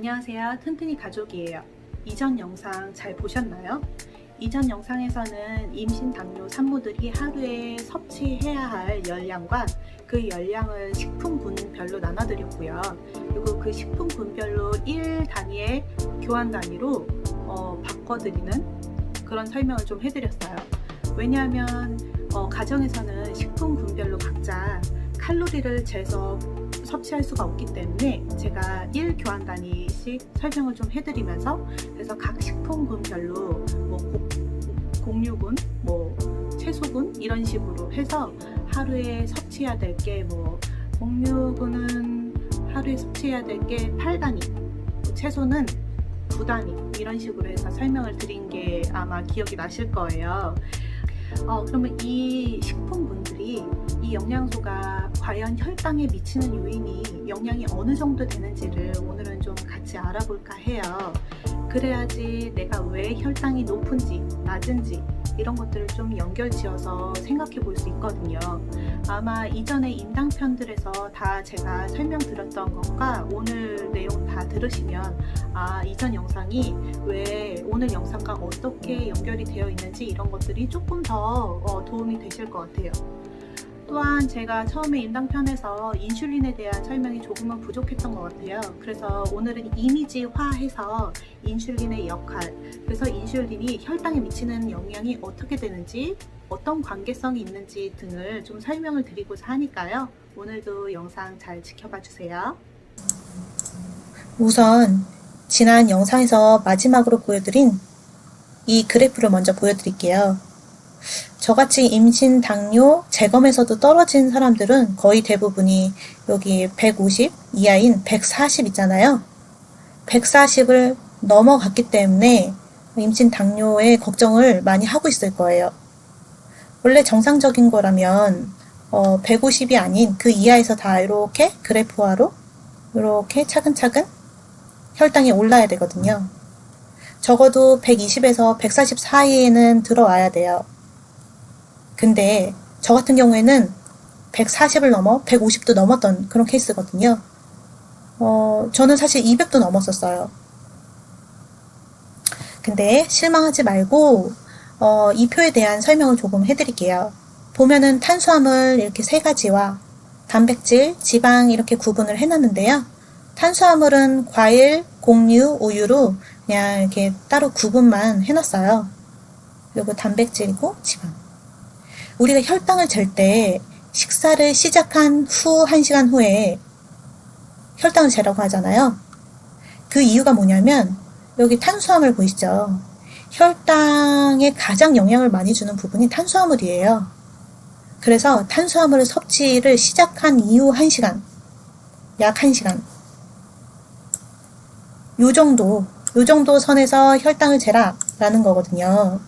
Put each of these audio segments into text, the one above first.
안녕하세요. 튼튼이 가족이에요. 이전 영상 잘 보셨나요? 이전 영상에서는 임신 당뇨 산모들이 하루에 섭취해야 할 열량과 그 열량을 식품군별로 나눠드렸고요. 그리고 그 식품군별로 1 단위의 교환 단위로 바꿔드리는 그런 설명을 좀 해드렸어요. 왜냐하면 가정에서는 식품군별로 각자 칼로리를 재서 섭취할 수가 없기 때문에 제가 1 교환 단위씩 설명을 좀 해드리면서, 그래서 각 식품군별로 곡류군, 채소군 이런 식으로 해서 하루에 섭취해야 될 게 곡류군은 하루에 섭취해야 될 게 8단위, 채소는 9단위 이런 식으로 해서 설명을 드린 게 아마 기억이 나실 거예요. 그러면 이 식품군들이 이 영양소가 과연 혈당에 미치는 요인이 영향이 어느 정도 되는지를 오늘은 좀 같이 알아볼까 해요. 그래야지 내가 왜 혈당이 높은지 낮은지 이런 것들을 좀 연결지어서 생각해 볼 수 있거든요. 아마 이전에 임당편들에서 다 제가 설명드렸던 것과 오늘 내용 다 들으시면 이전 영상이 왜 오늘 영상과 어떻게 연결이 되어 있는지 이런 것들이 조금 더 도움이 되실 것 같아요. 또한 제가 처음에 임당편에서 인슐린에 대한 설명이 조금은 부족했던 것 같아요. 그래서 오늘은 이미지화해서 인슐린의 역할, 그래서 인슐린이 혈당에 미치는 영향이 어떻게 되는지, 어떤 관계성이 있는지 등을 좀 설명을 드리고자 하니까요. 오늘도 영상 잘 지켜봐 주세요. 우선 지난 영상에서 마지막으로 보여드린 이 그래프를 먼저 보여드릴게요. 저같이 임신 당뇨 재검에서도 떨어진 사람들은 거의 대부분이 여기 150 이하인 140 있잖아요. 140을 넘어갔기 때문에 임신 당뇨에 걱정을 많이 하고 있을 거예요. 원래 정상적인 거라면 150이 아닌 그 이하에서 다 이렇게 그래프화로 이렇게 차근차근 혈당이 올라야 되거든요. 적어도 120에서 140 사이에는 들어와야 돼요. 근데 저 같은 경우에는 140을 넘어 150도 넘었던 그런 케이스거든요. 저는 사실 200도 넘었었어요. 근데 실망하지 말고 이 표에 대한 설명을 조금 해드릴게요. 보면은 탄수화물 이렇게 3가지와 단백질, 지방 이렇게 구분을 해놨는데요. 탄수화물은 과일, 곡류, 우유로 그냥 이렇게 따로 구분만 해놨어요. 그리고 단백질이고 지방. 우리가 혈당을 잴 때 식사를 시작한 후 1시간 후에 혈당을 재라고 하잖아요. 그 이유가 뭐냐면 여기 탄수화물 보이시죠? 혈당에 가장 영향을 많이 주는 부분이 탄수화물이에요. 그래서 탄수화물 섭취를 시작한 이후 1시간, 약 1시간 요 정도 선에서 혈당을 재라 라는 거거든요.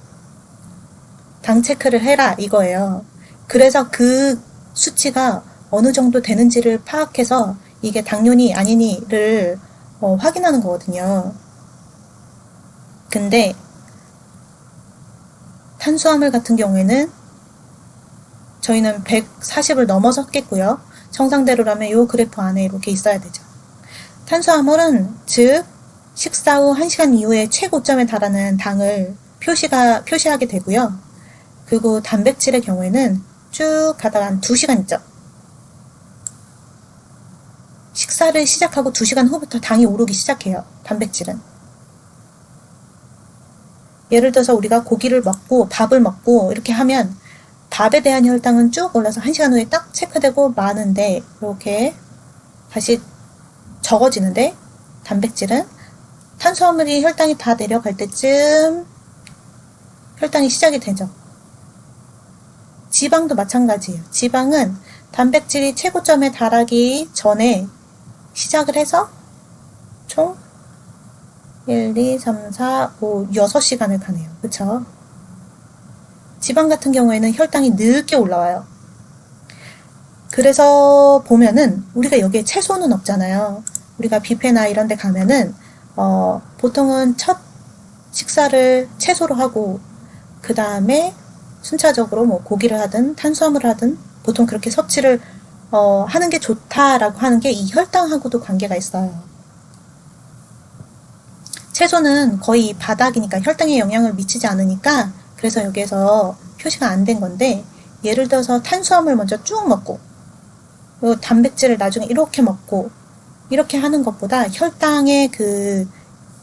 당 체크를 해라 이거예요. 그래서 그 수치가 어느 정도 되는지를 파악해서 이게 당뇨니 아니니를 확인하는 거거든요. 근데 탄수화물 같은 경우에는 저희는 140을 넘어섰겠고요. 정상대로라면 이 그래프 안에 이렇게 있어야 되죠. 탄수화물은 즉 식사 후 1시간 이후에 최고점에 달하는 당을 표시하게 되고요. 그리고 단백질의 경우에는 쭉 가다가 한 2시간 있죠. 식사를 시작하고 2시간 후부터 당이 오르기 시작해요. 단백질은. 예를 들어서 우리가 고기를 먹고 밥을 먹고 이렇게 하면 밥에 대한 혈당은 쭉 올라서 1시간 후에 딱 체크되고 마는데 이렇게 다시 적어지는데, 단백질은 탄수화물이 혈당이 다 내려갈 때쯤 혈당이 시작이 되죠. 지방도 마찬가지예요. 지방은 단백질이 최고점에 달하기 전에 시작을 해서 총 1, 2, 3, 4, 5, 6시간을 가네요. 그쵸? 지방 같은 경우에는 혈당이 늦게 올라와요. 그래서 보면은 우리가 여기에 채소는 없잖아요. 우리가 뷔페나 이런 데 가면은 보통은 첫 식사를 채소로 하고 그 다음에 순차적으로 고기를 하든 탄수화물을 하든 보통 그렇게 섭취를 하는 게 좋다라고 하는 게 이 혈당하고도 관계가 있어요. 채소는 거의 바닥이니까 혈당에 영향을 미치지 않으니까 그래서 여기에서 표시가 안 된 건데 예를 들어서 탄수화물 먼저 쭉 먹고 그리고 단백질을 나중에 이렇게 먹고 이렇게 하는 것보다 혈당의 그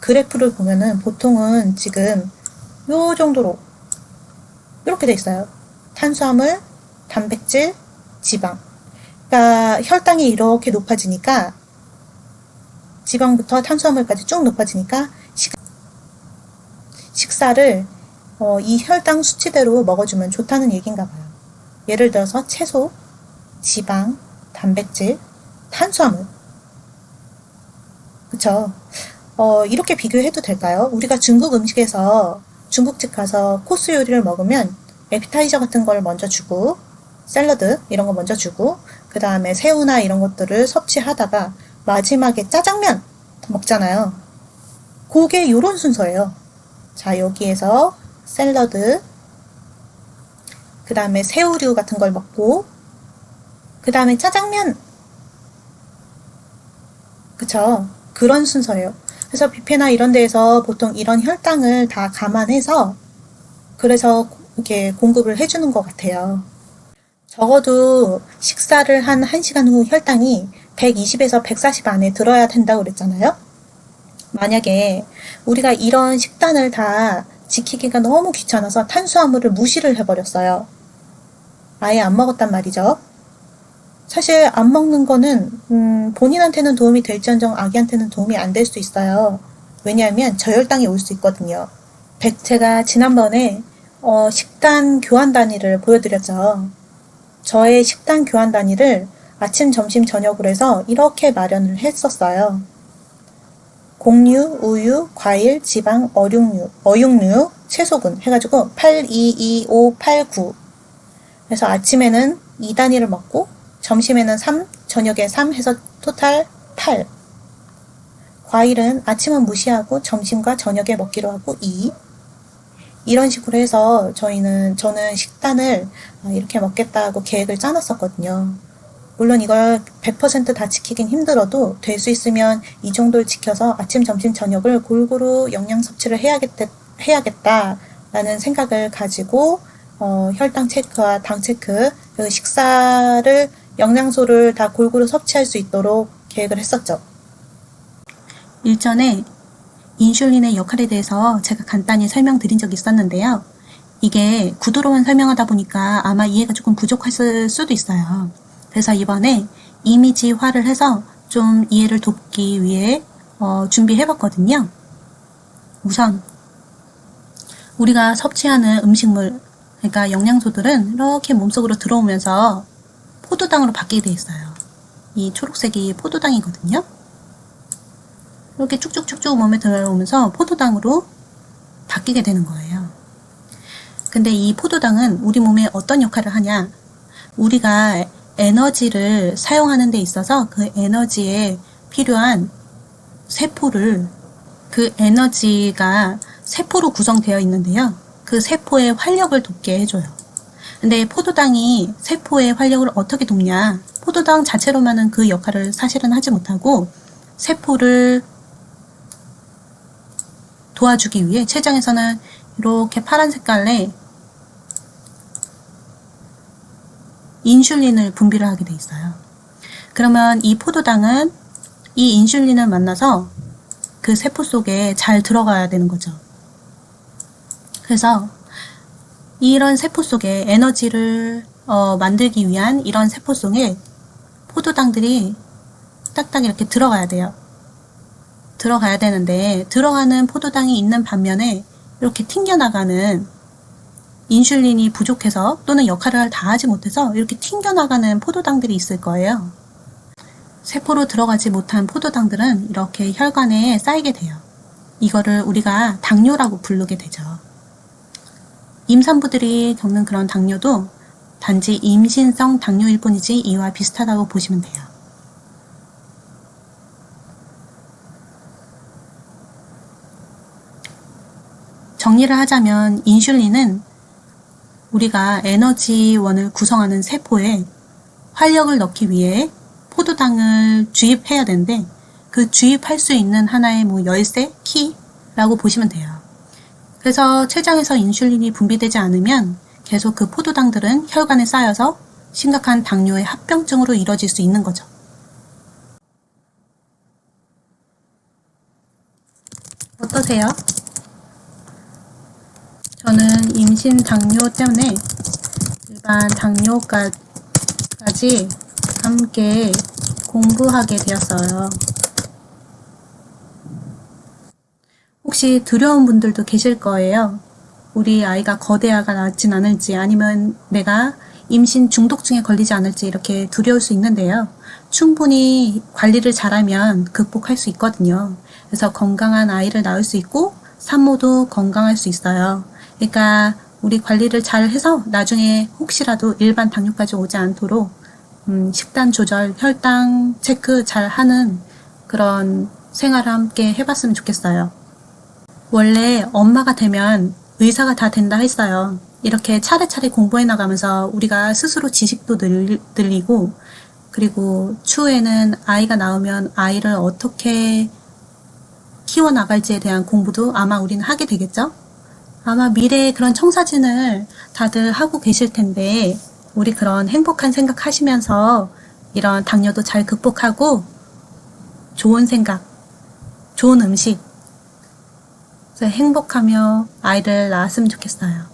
그래프를 보면은 보통은 지금 요 정도로 이렇게 돼 있어요. 탄수화물, 단백질, 지방. 그러니까 혈당이 이렇게 높아지니까 지방부터 탄수화물까지 쭉 높아지니까 식사를 이 혈당 수치대로 먹어주면 좋다는 얘기인가 봐요. 예를 들어서 채소, 지방, 단백질, 탄수화물. 그쵸? 이렇게 비교해도 될까요? 우리가 중국 음식에서 중국집 가서 코스 요리를 먹으면 에피타이저 같은 걸 먼저 주고 샐러드 이런 거 먼저 주고 그 다음에 새우나 이런 것들을 섭취하다가 마지막에 짜장면 먹잖아요. 그게 요런 순서예요. 자, 여기에서 샐러드 그 다음에 새우류 같은 걸 먹고 그 다음에 짜장면 그쵸? 그런 순서예요. 그래서 뷔페나 이런 데에서 보통 이런 혈당을 다 감안해서 그래서 이렇게 공급을 해주는 것 같아요. 적어도 식사를 한 1시간 후 혈당이 120에서 140 안에 들어야 된다고 그랬잖아요. 만약에 우리가 이런 식단을 다 지키기가 너무 귀찮아서 탄수화물을 무시를 해버렸어요. 아예 안 먹었단 말이죠. 사실 안 먹는 거는 본인한테는 도움이 될지언정 아기한테는 도움이 안 될 수 있어요. 왜냐하면 저혈당이 올 수 있거든요. 제가 지난번에 식단 교환 단위를 보여드렸죠. 저의 식단 교환 단위를 아침, 점심, 저녁으로 해서 이렇게 마련을 했었어요. 곡류, 우유, 과일, 지방, 어육류, 채소군 해가지고 8, 2, 2, 5, 8, 9 그래서 아침에는 2단위를 먹고 점심에는 3, 저녁에 3 해서 토탈 8 과일은 아침은 무시하고 점심과 저녁에 먹기로 하고 2 이런 식으로 해서 저는 식단을 이렇게 먹겠다고 계획을 짜놨었거든요. 물론 이걸 100% 다 지키긴 힘들어도 될 수 있으면 이 정도를 지켜서 아침, 점심, 저녁을 골고루 영양 섭취를 해야겠다라는 생각을 가지고 혈당 체크와 당 체크, 그 식사를 영양소를 다 골고루 섭취할 수 있도록 계획을 했었죠. 일전에 인슐린의 역할에 대해서 제가 간단히 설명드린 적이 있었는데요. 이게 구두로만 설명하다 보니까 아마 이해가 조금 부족했을 수도 있어요. 그래서 이번에 이미지화를 해서 좀 이해를 돕기 위해 준비해봤거든요. 우선 우리가 섭취하는 음식물, 그러니까 영양소들은 이렇게 몸속으로 들어오면서 포도당으로 바뀌게 돼 있어요. 이 초록색이 포도당이거든요. 이렇게 쭉쭉쭉쭉 몸에 들어오면서 포도당으로 바뀌게 되는 거예요. 근데 이 포도당은 우리 몸에 어떤 역할을 하냐? 우리가 에너지를 사용하는 데 있어서 그 에너지에 필요한 세포를, 그 에너지가 세포로 구성되어 있는데요. 그 세포의 활력을 돕게 해줘요. 근데 포도당이 세포의 활력을 어떻게 돕냐? 포도당 자체로만은 그 역할을 사실은 하지 못하고 세포를 도와주기 위해 췌장에서는 이렇게 파란 색깔의 인슐린을 분비를 하게 돼 있어요. 그러면 이 포도당은 이 인슐린을 만나서 그 세포 속에 잘 들어가야 되는 거죠. 그래서 이런 세포 속에 에너지를 만들기 위한 이런 세포 속에 포도당들이 딱딱 이렇게 들어가야 돼요. 들어가야 되는데 들어가는 포도당이 있는 반면에 이렇게 튕겨나가는 인슐린이 부족해서 또는 역할을 다 하지 못해서 이렇게 튕겨나가는 포도당들이 있을 거예요. 세포로 들어가지 못한 포도당들은 이렇게 혈관에 쌓이게 돼요. 이거를 우리가 당뇨라고 부르게 되죠. 임산부들이 겪는 그런 당뇨도 단지 임신성 당뇨일 뿐이지 이와 비슷하다고 보시면 돼요. 정리를 하자면 인슐린은 우리가 에너지원을 구성하는 세포에 활력을 넣기 위해 포도당을 주입해야 되는데 그 주입할 수 있는 하나의 열쇠, 키, 라고 보시면 돼요. 그래서 췌장에서 인슐린이 분비되지 않으면 계속 그 포도당들은 혈관에 쌓여서 심각한 당뇨의 합병증으로 이뤄질 수 있는 거죠. 어떠세요? 저는 임신 당뇨 때문에 일반 당뇨까지 함께 공부하게 되었어요. 혹시 두려운 분들도 계실 거예요. 우리 아이가 거대아가 낳진 않을지 아니면 내가 임신 중독증에 걸리지 않을지 이렇게 두려울 수 있는데요. 충분히 관리를 잘하면 극복할 수 있거든요. 그래서 건강한 아이를 낳을 수 있고 산모도 건강할 수 있어요. 그러니까 우리 관리를 잘 해서 나중에 혹시라도 일반 당뇨까지 오지 않도록 식단 조절, 혈당 체크 잘 하는 그런 생활을 함께 해봤으면 좋겠어요. 원래 엄마가 되면 의사가 다 된다 했어요. 이렇게 차례차례 공부해 나가면서 우리가 스스로 지식도 늘리고 그리고 추후에는 아이가 나오면 아이를 어떻게 키워나갈지에 대한 공부도 아마 우리는 하게 되겠죠? 아마 미래에 그런 청사진을 다들 하고 계실 텐데 우리 그런 행복한 생각 하시면서 이런 당뇨도 잘 극복하고 좋은 생각, 좋은 음식 행복하며 아이를 낳았으면 좋겠어요.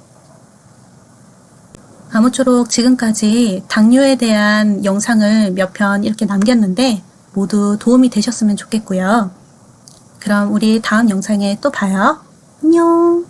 아무쪼록 지금까지 당뇨에 대한 영상을 몇 편 이렇게 남겼는데 모두 도움이 되셨으면 좋겠고요. 그럼 우리 다음 영상에 또 봐요. 안녕.